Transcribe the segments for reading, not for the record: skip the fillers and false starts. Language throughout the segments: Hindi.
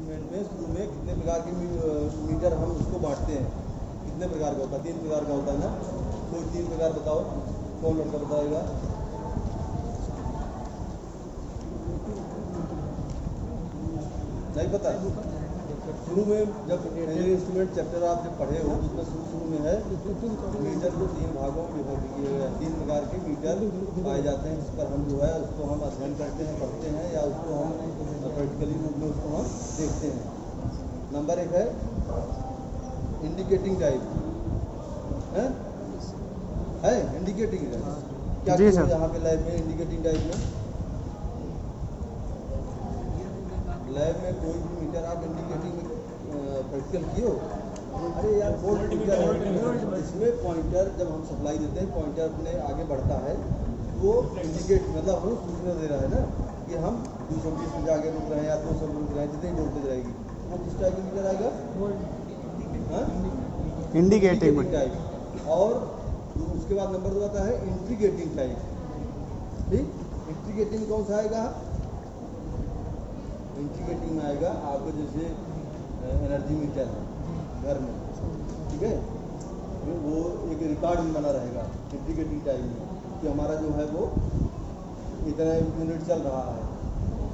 इंस्ट्रूमेंट में शुरू में कितने प्रकार के मीटर हम उसको बांटते हैं, कितने प्रकार का होता है? 3 प्रकार का होता है ना। कोई 3 प्रकार बताओ, कौन लड़का बताएगा? नहीं पता? शुरू में जब इंस्ट्रूमेंट चैप्टर आप जब पढ़े हो तो उसमें शुरू में है मीटर को 3 भागों में विभाजित किए गए 3 प्रकार के मीटर पाए जाते हैं, जिस पर हम जो है उसको हम अध्ययन करते हैं, पढ़ते हैं, या उसको हम प्रैक्टिकली रूप में उसको हम देखते हैं। नंबर 1 है इंडिकेटिंग टाइप है इंडिकेटिंग टाइप। क्या जी सर। यहाँ पे लैब में इंडिकेटिंग टाइप में लैब में कोई भी मीटर आप इंडिकेटिंग प्रैक्टिकल किए हो? अरे यार वोल्ट मीटर है, इसमें पॉइंटर जब हम सप्लाई देते हैं पॉइंटर अपने आगे बढ़ता है वो इंडिकेट मतलब हमें सूचना दे रहा है ना कि हम 220 पे जाके रुक रहे हैं या 200 रुक रहे हैं, जितनी वोल्टेज रहेगी वो किस टाइप का मीटर आएगा? Indicating type. और उसके बाद नंबर 2 आता है इंट्रीगेटिंग टाइप। ठीक, इंट्रीगेटिंग कौन सा आएगा? इंटीग्रेटिंग में आएगा आपको जैसे एनर्जी मीटर है घर में, ठीक है, वो एक रिकॉर्ड में बना रहेगा इंटीग्रेटिंग टाइम में कि हमारा जो है वो इतना यूनिट चल रहा है,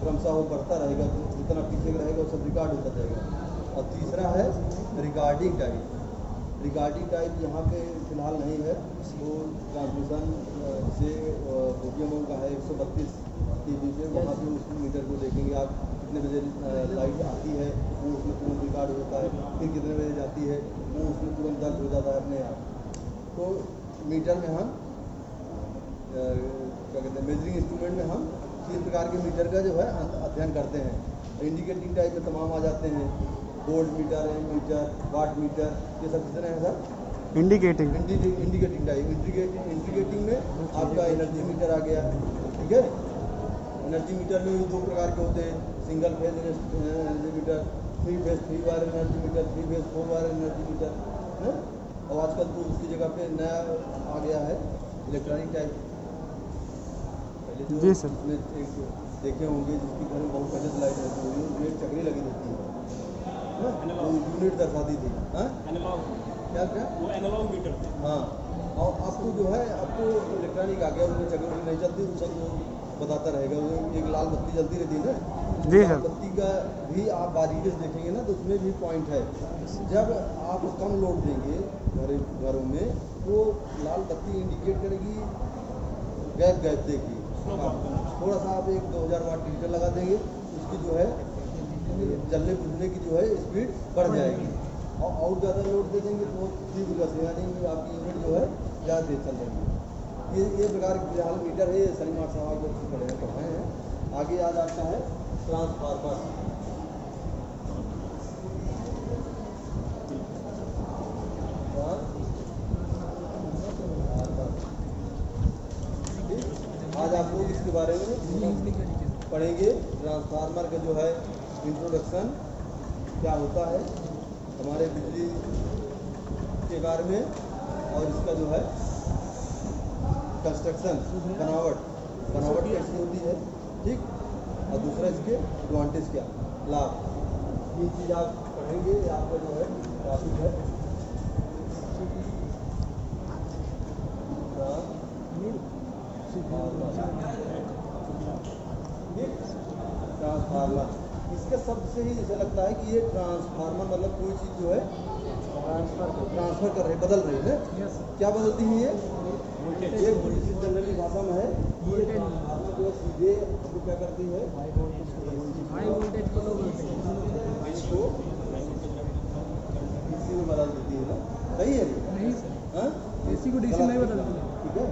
क्रमशः वो बढ़ता रहेगा, तो जितना पीछे रहेगा वो सब रिकॉर्ड होता जाएगा। और तीसरा है रिकॉर्डिंग टाइप। रिकॉर्डिंग टाइप यहाँ पे फिलहाल नहीं है, वो ट्रांसमिशन से गोटियमों का है 132 kV पे, वहाँ पे उस मीटर को देखेंगे आप कितने बजे लाइट आती है वो उसमें तुरंत रिकॉर्ड होता है, फिर कितने बजे जाती है वो उसमें तुरंत दर्ज हो जाता है अपने आप। तो मीटर में हम क्या कहते हैं मेजरिंग इंस्ट्रूमेंट में हम 3 प्रकार के मीटर का जो है अध्ययन करते हैं। इंडिकेटिंग टाइप में तमाम आ जाते हैं, volt meter, ammeter, watt meter, ये सब कितने हैं sir? Indicating indicating type. Indicating में आपका एनर्जी मीटर आ गया, ठीक है। एनर्जी मीटर में भी 2 प्रकार के होते हैं, single phase energy meter, 3 phase 3 wire energy meter, 3 phase 4 wire energy meter है। और आजकल तो उसकी जगह पे नया आ गया है इलेक्ट्रॉनिक टाइप। पहले जो जी सर। उसमें एक देखे होंगे जिसकी घर में बहुत पहले लाइट रहती होगी, उसमें एक चक्री लगी रहती है ना, वो यूनिट दिखाती थी। हाँ क्या क्या वो एनालॉग मीटर थे। हाँ, और अब तो जो है अब तो इलेक्ट्रॉनिक आ गया, उसमें चक्री नहीं चलती, वो सब बताता रहेगा। वो एक लाल बत्ती जलती रहती है ना, जी लाल सर। बत्ती का भी आप बारीकी से देखेंगे ना तो उसमें भी पॉइंट है। जब आप कम लोड देंगे घरों में तो लाल बत्ती इंडिकेट करेगी, गैप देगी। थोड़ा सा आप 1-2000 वाट हीटर लगा देंगे, उसकी जो है जलने बुझने की जो है स्पीड बढ़ जाएगी। और ज़्यादा लोड दे देंगे तो तीव्र गति यानी आपकी यूनिट जो है ज़्यादा तेज चल जाएगी। ये प्रकार के फिलहाल मीटर है, सलीम साहब जो पढ़ाए हैं। आगे याद आता है ट्रांसफार्मर। आज आप लोग इसके बारे में पढ़ेंगे। ट्रांसफार्मर का जो है इंट्रोडक्शन क्या होता है हमारे बिजली के बारे में, और इसका जो है कंस्ट्रक्शन बनावट कैसी होती है, ठीक। और दूसरा इसके एडवांटेज क्या, लाभ, ये चीज़ आप पढ़ेंगे। आपका जो है टॉपिक है ट्रांसफार्मर। इसके शब्द से ही जैसे लगता है कि ये ट्रांसफार्मर मतलब कोई चीज़ जो है ट्रांसफर कर रही, बदल रही है। क्या बदलती है ये जनरली भाषा में है, ये ट्रांसफार्मर जो है सीधे तो क्या करती है, हाई वोल्टेज को लो वोल्टेज इसको डीसी में बदल देती है ना, सही है? नहीं एसी को डीसी नहीं बदलती, ठीक है।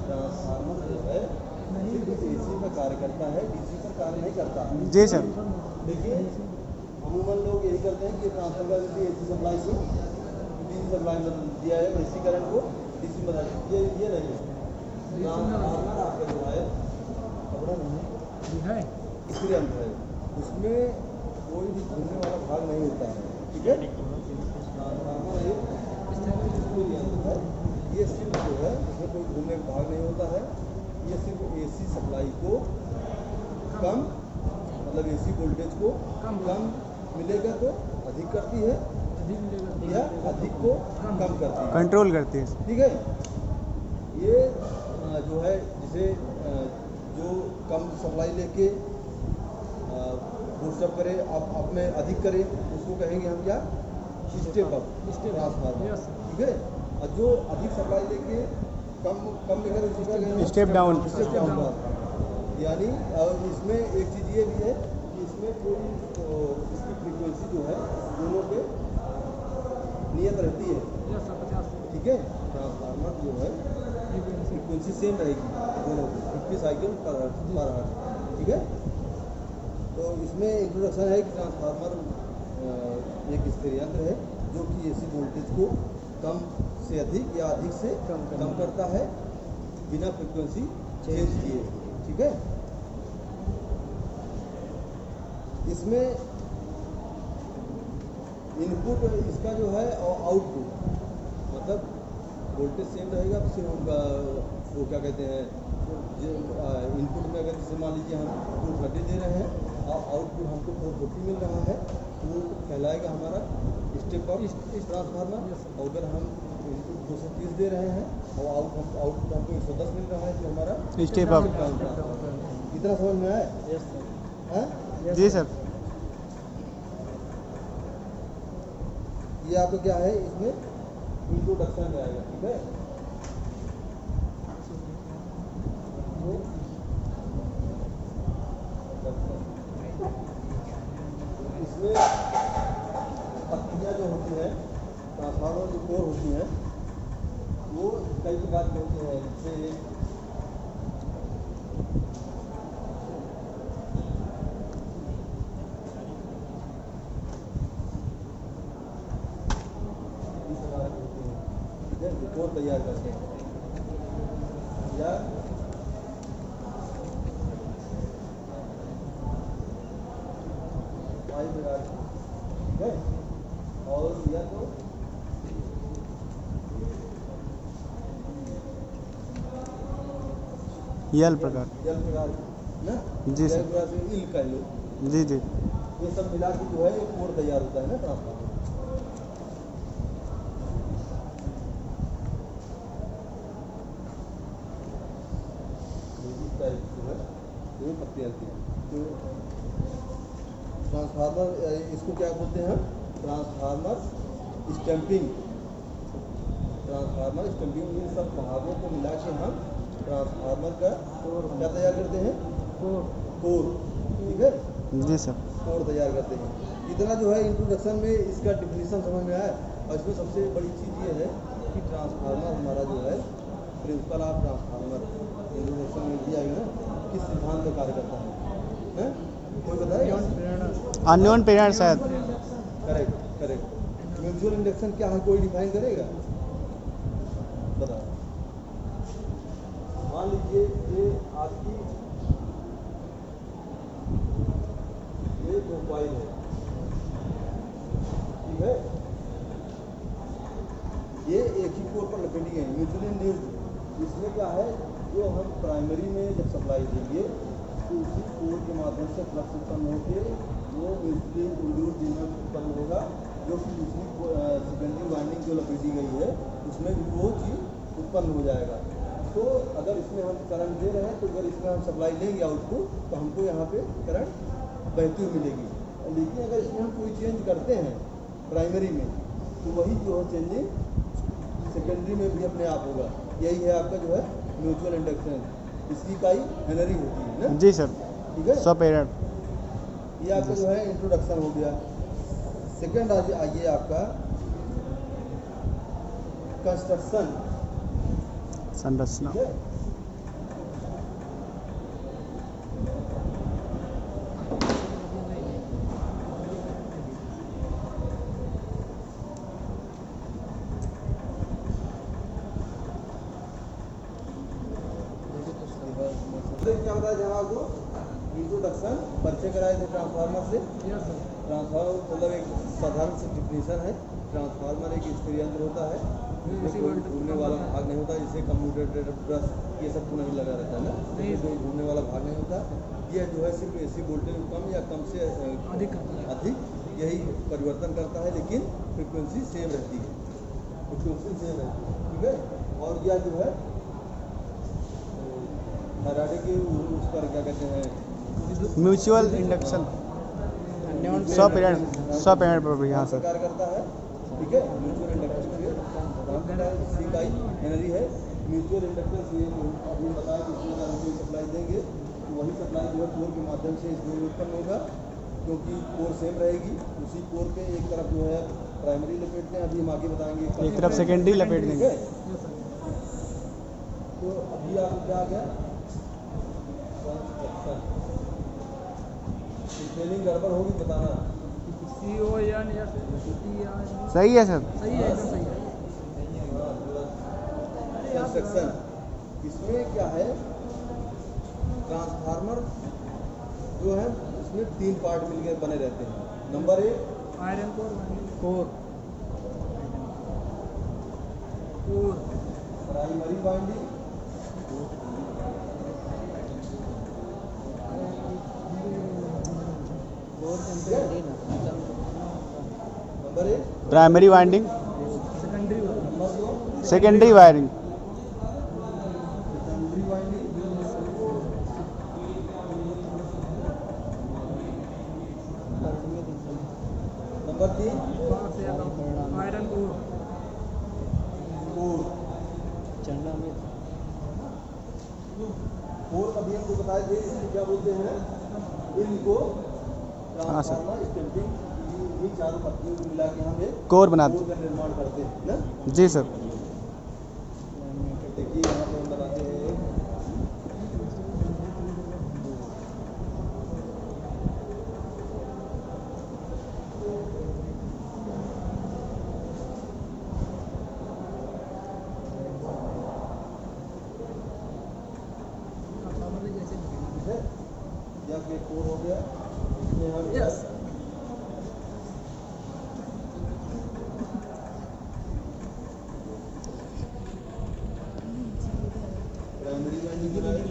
ट्रांसफार्मर जो है एसी पर कार्य करता है, डीसी पर कार्य नहीं करता। जी सर। देखिए अमूमन लोग यही करते हैं कि ट्रांसफर कर देते हैं एसी सप्लाई से डीसी सप्लाई में बदल दिया है, एसी करंट को डीसी में बदल दिया। ये नहीं है ट्रांसफार्मर। आपका जो है कपड़ा नहीं है, इसलिए अंत है, उसमें कोई भी घूमने वाला भाग नहीं होता है, ठीक है। ट्रांसफार्मर एक है, ये सिर्फ जो है उसमें कोई घूमने का भाग नहीं होता है, ये सिर्फ एसी सप्लाई को कम मतलब एसी वोल्टेज को कम मिलेगा तो अधिक करती है या अधिक को कम करती है, कंट्रोल करती है। ठीक है। ये जो है जिसे जो कम सप्लाई लेके बूस्टअप करे, अब में अधिक करे, उसको कहेंगे हम क्या, स्टेप अप ट्रांसफार्मर, ठीक है। और जो अधिक सप्लाई लेके कम लेकर उसको कहेंगे स्टेप डाउन। Step down. यानी इसमें एक चीज़ ये भी है कि इसमें कोई इसकी फ्रीक्वेंसी जो है दोनों पे नियत रहती है, ठीक है। ट्रांसफार्मर जो है फ्रीक्वेंसी सेम रहेगी दोनों की, 50 साइकिल पर हर्ट्ज, ठीक है। तो इसमें इंट्रोडक्शन है कि ट्रांसफार्मर एक स्थिर यंत्र है जो कि एसी वोल्टेज को कम से अधिक या अधिक से कम करता है बिना फ्रीक्वेंसी चेंज किए, ठीक है। इसमें इनपुट इसका जो है और आउटपुट, मतलब वोल्टेज सेम रहेगा, सिर्फ वो क्या कहते हैं, इनपुट में अगर जैसे मान लीजिए हम 230 दे रहे हैं और आउटपुट हमको 440 मिल रहा है, तो वो कहलाएगा हमारा स्टेप अप ट्रांसफार्मर। और अगर हम इनपुट 230 दे रहे हैं और आउटपुट हमको 110 मिल रहा है, तो हमारा स्टेप अप। कितना समझ में आया? जी सर। ये आपका क्या है, इसमें इंट्रोडक्शन में आएगा, ठीक है। इसमें पत्तियाँ जो होती हैं ट्रांसफार्मर की कोर होती हैं, वो कई प्रकार की होती हैं, जैसे कोर तैयार करते हैं या वायु प्रकार, ठीक है। और या तो यल प्रकार। जल प्रकार ना, जी सर। जल प्रकार से इल कह लो, जी जी। ये सब मिला के जो है एक कोर तैयार होता है ना ट्रांसफार्मर। जो पत्तियाँ आती हैं तो ट्रांसफार्मर, इसको क्या बोलते हैं हम, ट्रांसफार्मर स्टैंपिंग। ट्रांसफार्मर स्टैंपिंग इन सब भागों को मिला के हम ट्रांसफार्मर का क्या तैयार करते हैं, कोर, ठीक है। जी सर। कोर तैयार करते हैं। इतना जो है इंट्रोडक्शन में इसका डिफिनीशन समझ में आया। और इसमें सबसे बड़ी चीज़ ये है कि ट्रांसफार्मर हमारा जो है प्रिंसिपल ऑफ ट्रांसफार्मर इंट्रोडक्शन में दिया गया ना, किस सिद्धांत में कार्य करता है, कोई बताएगा? अननोन पेरेंट शायद। Correct correct. म्यूचुअल इंडक्शन क्या है, कोई डिफाइन करेगा? बताओ। मान लीजिए ये आपकी ये दो कॉइल है, ठीक है। ये एक ही कोर पर लपेटी है, म्यूचुअली इंड्यूस्ड। इसमें क्या है, जो हम प्राइमरी में जब सप्लाई देंगे तो उसी कोर के माध्यम से फ्लक्स उत्पन्न होकर वो म्यूचुअली इंड्यूस्ड ईएमएफ उत्पन्न होगा, जो कि दूसरी सेकेंडरी वाइंडिंग जो लपेटी गई है उसमें भी वो चीज़ उत्पन्न हो जाएगा। तो अगर इसमें हम करंट दे रहे हैं, तो अगर इसमें हम सप्लाई लेंगे आउटपुट, तो हमको यहाँ पे करंट बहती हुई मिलेगी। लेकिन अगर इसमें हम कोई चेंज करते हैं प्राइमरी में, तो वही जो है चेंजिंग सेकेंडरी में भी अपने आप होगा। यही है आपका जो है म्यूचुअल इंडक्शन। इसकी इकाई हेनरी होती है ना? जी सर। ठीक है। 100 पेरेंट। ये आपका जो है इंट्रोडक्शन हो गया। सेकेंड आइए आपका कंस्ट्रक्शन, संरचना। ठीक है। क्या बताया जहाँ आपको इंट्रोडक्शन परिचय कराए थे ट्रांसफार्मर से। ट्रांसफार्मर मतलब एक साधारण से डिफिनेशन है। ट्रांसफार्मर एक स्थिर यंत्र होता है, इसमें कोई घूमने वाला भाग नहीं होता, जैसे कंप्यूटर ब्रश ये सब को नहीं लगा रहता है ना, इसमें कोई घूमने वाला भाग नहीं होता। यह जो है सिर्फ एसी वोल्टेज कम या कम से अधिक यही परिवर्तन करता है, लेकिन फ्रिक्वेंसी सेम रहती है, फ्रिक्वेंसी सेम रहती है, ठीक है। और यह जो है फैराडे के उस पर क्या कहते हैं, म्यूचुअल इंडक्शन 100 पीरियड पर भी। हाँ सर। कार्य करता है, ठीक है। म्यूचुअल इंडक्टेंस के सी का एनर्जी है। म्यूचुअल इंडक्टेंस ये अभी बताया कि इसमें अगर हम कोई सप्लाई देंगे तो वही सप्लाई जो है कोर के माध्यम से इसमें उत्पन्न होगा, क्योंकि कोर सेम रहेगी। उसी कोर के एक तरफ जो है प्राइमरी लपेटते हैं, अभी हम आगे बताएंगे, एक तरफ सेकेंडरी लपेट देंगे। तो अभी आप क्या आ गया, ट्रेनिंग गड़बड़ होगी बताना। सही है सर। सही है, एकदम सही है। कंस्ट्रक्शन, इसमें क्या है, ट्रांसफार्मर जो है इसमें 3 पार्ट मिलकर बने रहते हैं। Number 1 iron core primary winding, number 1 primary winding, secondary number 2 secondary wiring, secondary winding, number 3 iron core core. Core अभी हमको बताए थे, इसको क्या बोलते हैं, इनको हाँ सर। ट्रांसफार्मर स्टैंपिंग, ये चारों पत्तियों को मिला के हम एक कोर बनाते कोर का निर्माण करते हैं ना। जी सर। देखिए यहाँ पे हम बनाते हैं या के कोर हो गया, इसमें हम यस प्राइमरी वाइंडिंग बनाए,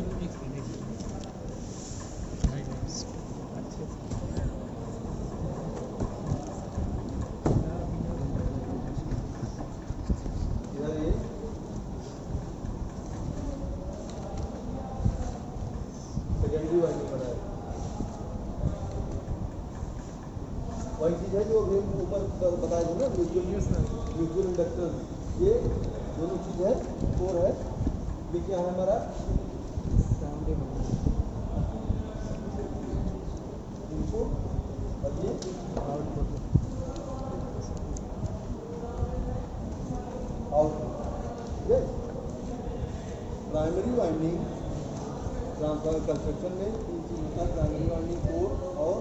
इधर ये सेकेंडरी वाइंडिंग बनाए। वही चीज़ है जो अभी ऊपर बताया था ना, म्यूचुअल इंडक्टेंस, ये दोनों चीज़ है, कोर है। ये क्या है हमारा, इनपुट, और ये आउटपुट। ठीक है। प्राइमरी वाइंडिंग ट्रांसफार्मर कंस्ट्रक्शन में 3 चीज होता है, प्राइमरी वाइंडिंग, कोर और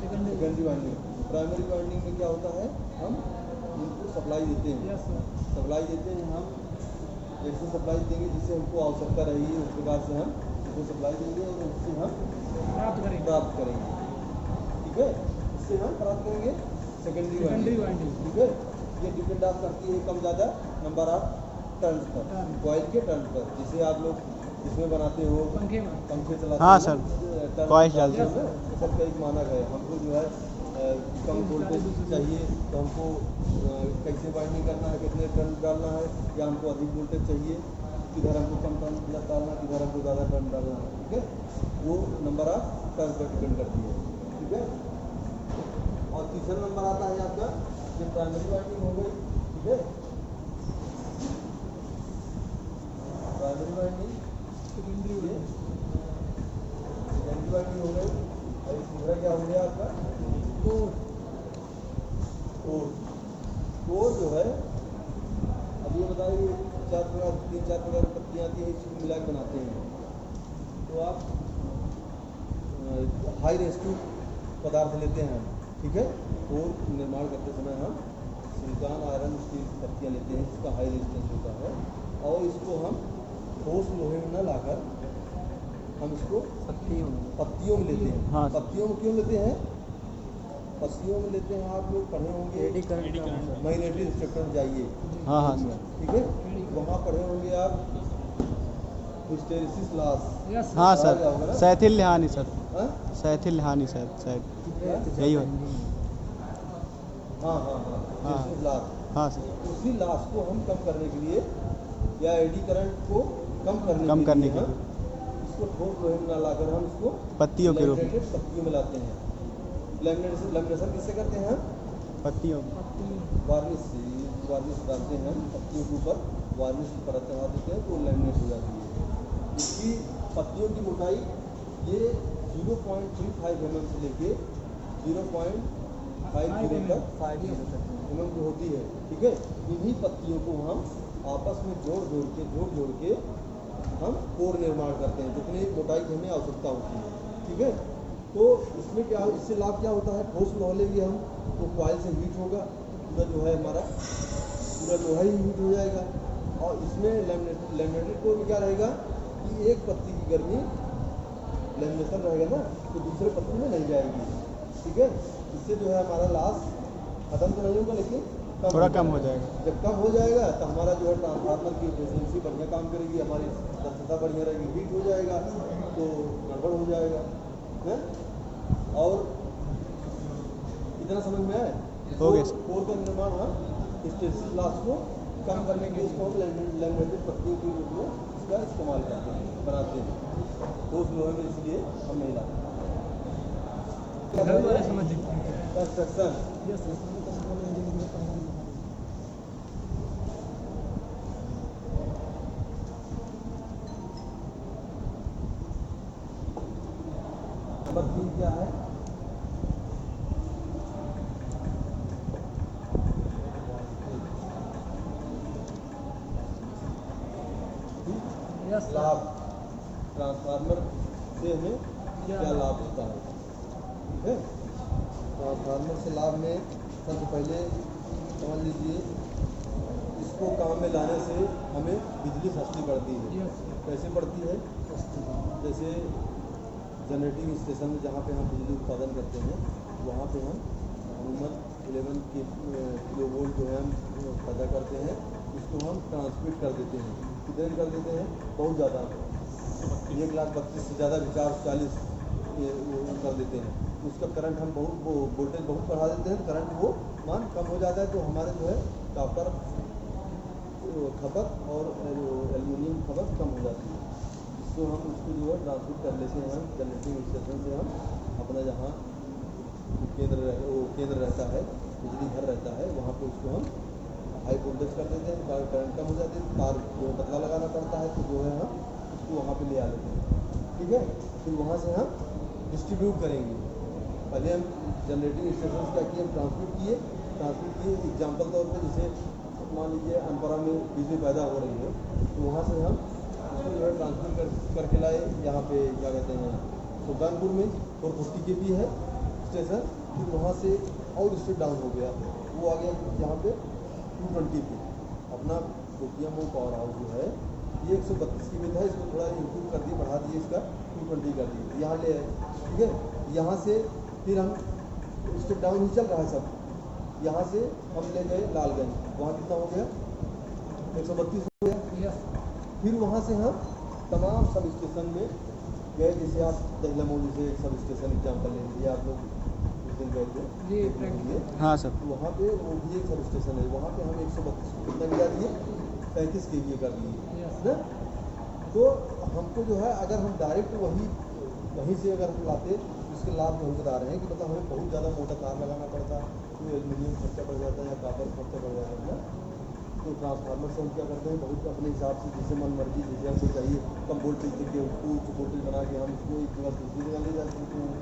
सेकेंडरी वाइंडिंग। प्राइमरी वाइंडिंग में क्या होता है, हम इनको सप्लाई देते हैं, सप्लाई देते हैं हम ऐसे सप्लाई देंगे जिससे हमको आवश्यकता रहेगी, उस प्रकार से हम उसको सप्लाई देंगे और उससे हम प्राप्त करेंगे, ठीक है। इससे हम प्राप्त करेंगे सेकेंडरी वाइंडिंग, ठीक है। ये डिपेंड आप करती है कम ज़्यादा number of turns per, coil के टर्न पर। जिसे आप लोग इसमें बनाते हो, पंखे चलाते हाँ हो सर, टर्न कॉइल डालते हो डालते ना, तो सबका एक मानक है। हमको जो है कम वोल्टेज चाहिए तो हमको कैसे वाइंडिंग करना है, कितने टर्न डालना है, या हमको अधिक वोल्टेज चाहिए, किधर हमको कम टर्न डालना है, किधर हमको ज़्यादा टर्न डालना है, ठीक है। वो नंबर ऑफ टर्न पर डिपेंड करती है, ठीक है। और तीसरा नंबर आता है आपका, ये प्राइमरी वाइंडिंग हो गई, ठीक है। प्राइमरी वाइंडिंग, सेकेंडरी वाइंडिंग हो गई, और तीसरा क्या हो गया आपका, कोर। जो है अब ये बताइए, 3-4 प्रकार पत्तियाँ आती है, इसको मिला के बनाते हैं। तो आप हाई रेस्क्यू पदार्थ लेते हैं, ठीक है। कोर निर्माण करते समय हम सिलिकॉन, आयरन, स्टील की पत्तियाँ लेते हैं, जिसका हाई रेजिस्टेंस होता है, और इसको हम ठोस लोहे में न लाकर हम इसको पत्तियों में लेते हैं। हाँ। पत्तियों में क्यों लेते हैं, पत्तियों में लेते हैं, आप लोग पढ़े होंगे मैग्नेटिक स्ट्रक्चर जाइए, हाँ हाँ सर। ठीक है, वहाँ पढ़े होंगे आप हिस्टेरिसिस लॉस। हाँ सर, सैथिल लिहानी सर, हाँ? सैथिल लिहानी शायद यही हो। हाँ हाँ हाँ हाँ। लाश, हाँ सर, उसी लाश को हम कम करने के लिए या एडी करंट को कम करने कम करने के हम लिए इसको ठोस लोहे में ना लाकर हम इसको पत्तियों के रूप में, लैमिनेटेड पत्तियों में लाते हैं। लेमिनेशन किससे करते हैं हम? पत्तियों में। पत्ती वार्निश से, वार्निश डालते हैं हम पत्तियों के ऊपर, वार्निश की परत चढ़ा देते हैं तो लैमिनेट हो जाती है। इसकी पत्तियों की मोटाई ये 0.35 mm से लेके 0.50 तक 5 mm जो होती है, ठीक है। इन्हीं पत्तियों को हम आपस में जोड़ जोड़ के हम कोर निर्माण करते हैं जितनी मोटाई की हमें आवश्यकता होती है, ठीक है। तो इसमें क्या, इससे लाभ क्या होता है? ठोस लोहा लेंगे हम तो कॉइल से हीट होगा, पूरा जो है हमारा पूरा लोहा ही हीट हो जाएगा। और इसमें लैमिनेटेड को भी क्या रहेगा कि एक पत्ती की गर्मी लैमिनेशन रहेगा ना तो दूसरे पत्ती में नहीं जाएगी, ठीक है। इससे जो है हमारा लॉस खत्म तो नहीं होगा लेकिन थोड़ा कम हो जाएगा। जब कम हो जाएगा तो हमारा जो है ट्रांसफार्मर की एफिशिएंसी बढ़िया काम करेगी, हमारी दक्षता बढ़िया रहेगी, हीट हो जाएगा तो गड़बड़ हो जाएगा है। और इतना समझ में आया? हो गया सर। कोर का निर्माण हम स्टेसिस लॉस को कम करने के लिए इसको हम लैमिनेटेड पत्तियों के रूप में इसका इस्तेमाल करते हैं, बनाते हैं। ठोस लोहे में इसलिए हम नहीं लाते। घर वाले समझ सकते हैं। कंस्ट्रक्शन यस यस नंबर 3 क्या है? यस लाभ। ट्रांसफार्मर से हमें क्या लाभ होता है, ठीक है। ट्रांसफार्मर से लाभ में सबसे पहले समझ लीजिए, इसको काम में लाने से हमें बिजली सस्ती पड़ती है। यस कैसे पड़ती है? जैसे जनरेटिंग स्टेशन में जहाँ पे हम बिजली उत्पादन करते हैं वहाँ पे हम अमूमन 11 किलो वोल्ट जो है हम पैदा करते हैं, उसको हम ट्रांसमिट कर देते हैं। कितने कर देते हैं? बहुत ज़्यादा, 1,32,000 से ज़्यादा 40 कर देते हैं। उसका करंट हम बहुत वोल्टेज बहुत बढ़ा देते हैं, करंट वो मान कम हो जाता है तो हमारे जो है कॉपर खपत और एल्युमिनियम खपत कम हो जाती है। इसको हम उसको जो है ट्रांसमिट कर लेते हैं हम जनरेटिंग स्टेशन से, हम अपना जहाँ केंद्र रहता है, बिजली घर रहता है, वहाँ पे उसको हम हाई वोल्टेज कर देते हैं, करंट कम हो जाती है, तार जो पतला लगाना पड़ता है तो जो है हम उसको वहाँ पे ले आ लेते हैं, ठीक है। फिर वहाँ से हम डिस्ट्रीब्यूट करेंगे। पहले हम जनरेटिंग स्टेशन क्या किए, हम ट्रांसमिट किए। एग्जाम्पल तौर पर जैसे मान लीजिए अनपरा में बिजली पैदा हो रही है तो वहाँ से हम उसको जो है ट्रांसमिट करके लाए यहाँ पे क्या कहते हैं सुल्तानपुर में 450 kV है स्टेशन। फिर वहाँ से और स्टेप डाउन हो गया, वो आ गया यहाँ पे 220 पे। अपना कोटियम पावर हाउस जो है ये 132 kV था, इसको थोड़ा इम्प्रूव कर दिए, बढ़ा दिए, इसका 220 कर दिए, यहाँ ले आए, ठीक है। यहाँ से फिर हम स्टेप डाउन ही चल रहा है सब। यहाँ से हम ले गए लालगंज, वहाँ कितना हो गया? 132 हो गया। यस फिर वहाँ से हम तमाम सब स्टेशन में गए, जैसे आप दहला मोदी से एक सब स्टेशन एग्जाम्पल ले लीजिए, आप लोग उस दिन गए थे जी, लिए, हाँ सर। तो वहाँ पे वो भी एक सब स्टेशन है, वहाँ पे हम 132 को कितना गिरा दिए? 35 kV कर दिए यस ना। तो हमको जो है अगर हम डायरेक्ट वहीं से अगर हम लाते तो इसके लाभ जो हम बता रहे हैं कि मतलब हमें बहुत ज़्यादा मोटा तार लगाना पड़ता है, तो एल्यूमिनियम खर्चा पड़ जाता है या कापर खर्चा पड़ जाता है ना। तो ट्रांसफार्मर से हम क्या करते हैं, बहुत अपने हिसाब से जैसे मन मर्जी, जैसे हमको चाहिए कम वोल्टेज देके उसको उच्च वोल्टेज बना के हम उसको एक जगह दूसरी जगह ले जा सकते हैं,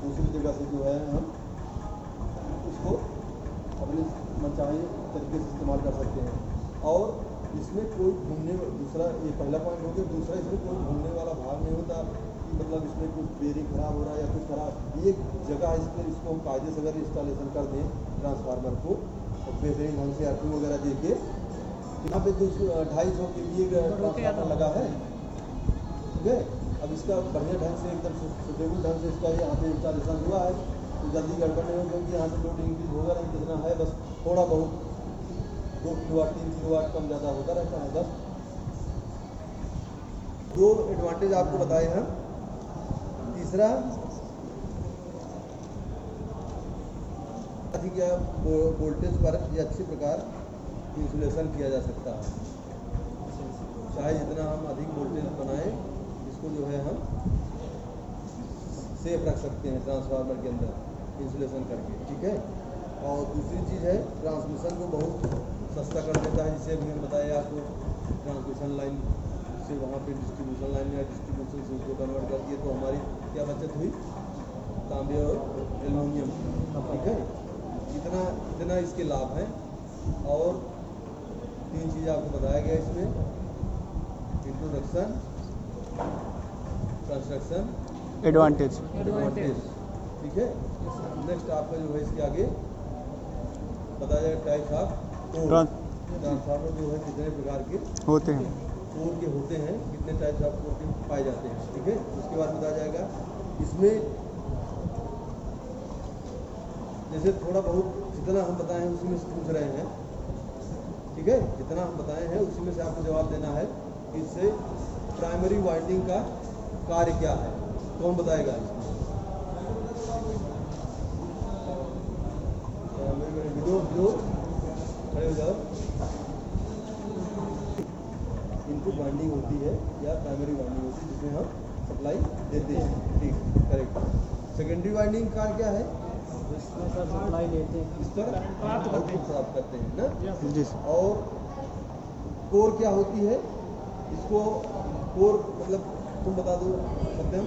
दूसरी जगह से जो है हम उसको अपने मनचाहे तरीके से इस्तेमाल कर सकते हैं। और इसमें कोई घूमने, दूसरा ये पहला पॉइंट हो गया। दूसरा, इसमें कोई घूमने वाला भाग नहीं होता कि मतलब इसमें कुछ बेरिंग खराब हो रहा है या कुछ खराब, एक जगह इस पर इसको हम कायदे से अगर इंस्टॉलेशन कर दें ट्रांसफार्मर को और बेहतरीन ढंग से आर्थिंग वगैरह दे के, यहाँ पे 250 के लिए ट्रांसफार्मर लगा है, ठीक है। अब इसका बढ़िया ढंग से एकदम सुटेबल ढंग से इसका यहाँ पे इंस्टॉलेशन हुआ है तो जल्दी गड़बड़ नहीं हो, क्योंकि यहाँ से लोड इंक्रीज होगा नहीं, कितना है बस थोड़ा बहुत 2 किलोवाट 3 किलोवाट कम ज़्यादा होता रहता है बस। 2 एडवांटेज आपको बताए हैं। तीसरा अधिक या वोल्टेज पर ये अच्छी प्रकार इंसुलेशन किया जा सकता है। चाहे जितना हम अधिक वोल्टेज बनाएं, इसको जो है हम सेफ रख सकते हैं ट्रांसफार्मर के अंदर इंसुलेशन करके, ठीक है। और दूसरी चीज़ है, ट्रांसमिशन को बहुत सस्ता कर देता है, जिसे मैंने बताया आपको ट्रांसमिशन लाइन से वहाँ पे डिस्ट्रीब्यूशन लाइन या डिस्ट्रीब्यूशन से उसको कन्वर्ट कर दिए तो हमारी क्या बचत हुई, तांबे और एल्युमिनियम, ठीक है। इतना इसके लाभ हैं। और 3 चीज़ आपको बताया गया इसमें, इंट्रोडक्शन, कंस्ट्रक्शन, एडवांटेज। ठीक है। नेक्स्ट आपका जो है इसके आगे बताया जाएगा टाइप्स ऑफ कोर। ट्रांसफार्मर जो है कितने प्रकार के होते हैं, कोर के होते हैं, कितने टाइप्स ऑफ कोर के पाए जाते हैं, ठीक है। उसके बाद बताया जाएगा इसमें जैसे थोड़ा बहुत जितना हम बताए हैं उसी में से पूछ रहे हैं, ठीक है। जितना हम बताए हैं उसी में से आपको जवाब देना है कि इससे प्राइमरी वाइंडिंग का कार्य क्या है, कौन बताएगा इसमें? खड़े हो जाओ। इनपुट वाइंडिंग होती है या प्राइमरी वाइंडिंग होती है जिसमें हम सप्लाई देते हैं, ठीक, करेक्ट। सेकेंडरी वाइंडिंग का क्या है? इसमें सर सप्लाई लेते हैं, इस पर प्राप्त करते हैं ना। जी। और कोर क्या होती है? इसको कोर मतलब तुम बता दो सत्यम,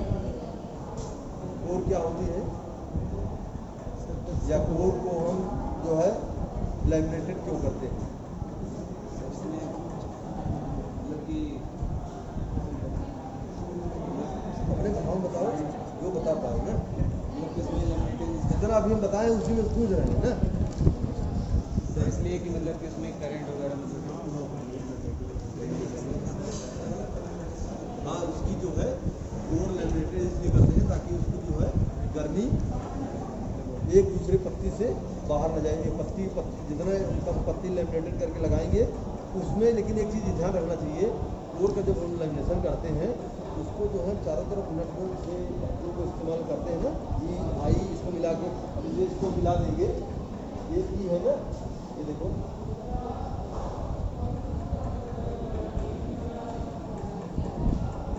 कोर क्या होती है? या कोर को हम जो है लैमिनेटेड क्यों करते हैं? अपने भाव बताओ, जो बता पाओ ना। जितना अभी हम बताएं उसी में पूछ रहे हैं ना, तो इसलिए कि मतलब कि उसमें करंट वगैरह हाँ उसकी जो है कोर लैमिनेटेड इसलिए करते हैं ताकि उसकी जो है गर्मी एक दूसरे पत्ती से बाहर न जाए। पत्ती जितना कम पत्ती लैमिनेटेड करके लगाएंगे उसमें, लेकिन एक चीज़ ध्यान रखना चाहिए, कोर का जब हम लैमिनेशन करते हैं उसको जो है चारों तरफ नट बोल्ट से पत्तियों को इस्तेमाल करते हैं ना, ई आई इसको मिला के, अब ये इसको मिला देंगे, ये ई है ना, ये देखो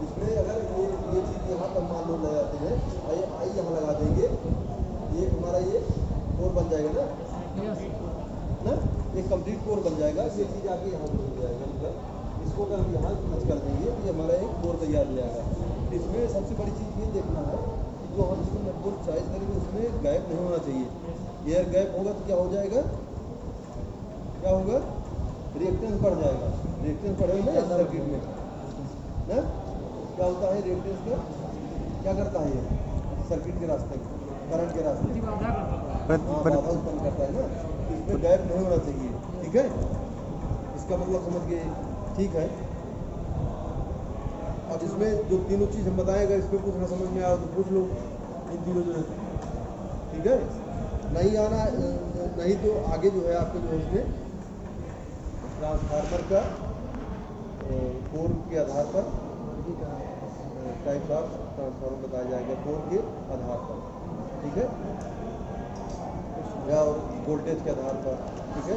इसमें अगर ये चीज़ यहाँ पर मान लो लगाते हैं, आई यहाँ लगा देंगे, ये हमारा ये कोर बन जाएगा ना, एक कंप्लीट कोर बन जाएगा। ये चीज़ आके यहाँ पर हो जाएगा, मतलब इसको अगर हम यहाँ टच कर देंगे तो ये हमारा एक कोर तैयार हो जाएगा। इसमें सबसे बड़ी चीज़ ये देखना है कि जो हम इसको नट बोल्ट चॉइस करेंगे उसमें गैप नहीं होना चाहिए। एयर गैप होगा तो क्या हो जाएगा, क्या होगा, रिएक्टेंस बढ़ जाएगा। रिएक्टेंस बढ़ेगा ना सर्किट में ना, क्या होता है रिएक्टेंस का, क्या करता है ये सर्किट के रास्ते में, करंट के रास्ते में बाधा उत्पन्न करता है ना। इसमें गैप नहीं होना चाहिए, ठीक है। इसका मतलब समझ गए, ठीक है। अब इसमें जो तीनों चीज़ हम बताएगा, इसमें कुछ ना समझ में आया तो पूछ लो इन तीनों जो है, ठीक है। नहीं आना, नहीं तो आगे जो है आपके जो है इसमें ट्रांसफार्मर का कोर के आधार पर टाइप ऑफ ट्रांसफार्मर बताया जाएगा कोर के आधार पर, ठीक है, या वोल्टेज के आधार पर, ठीक है।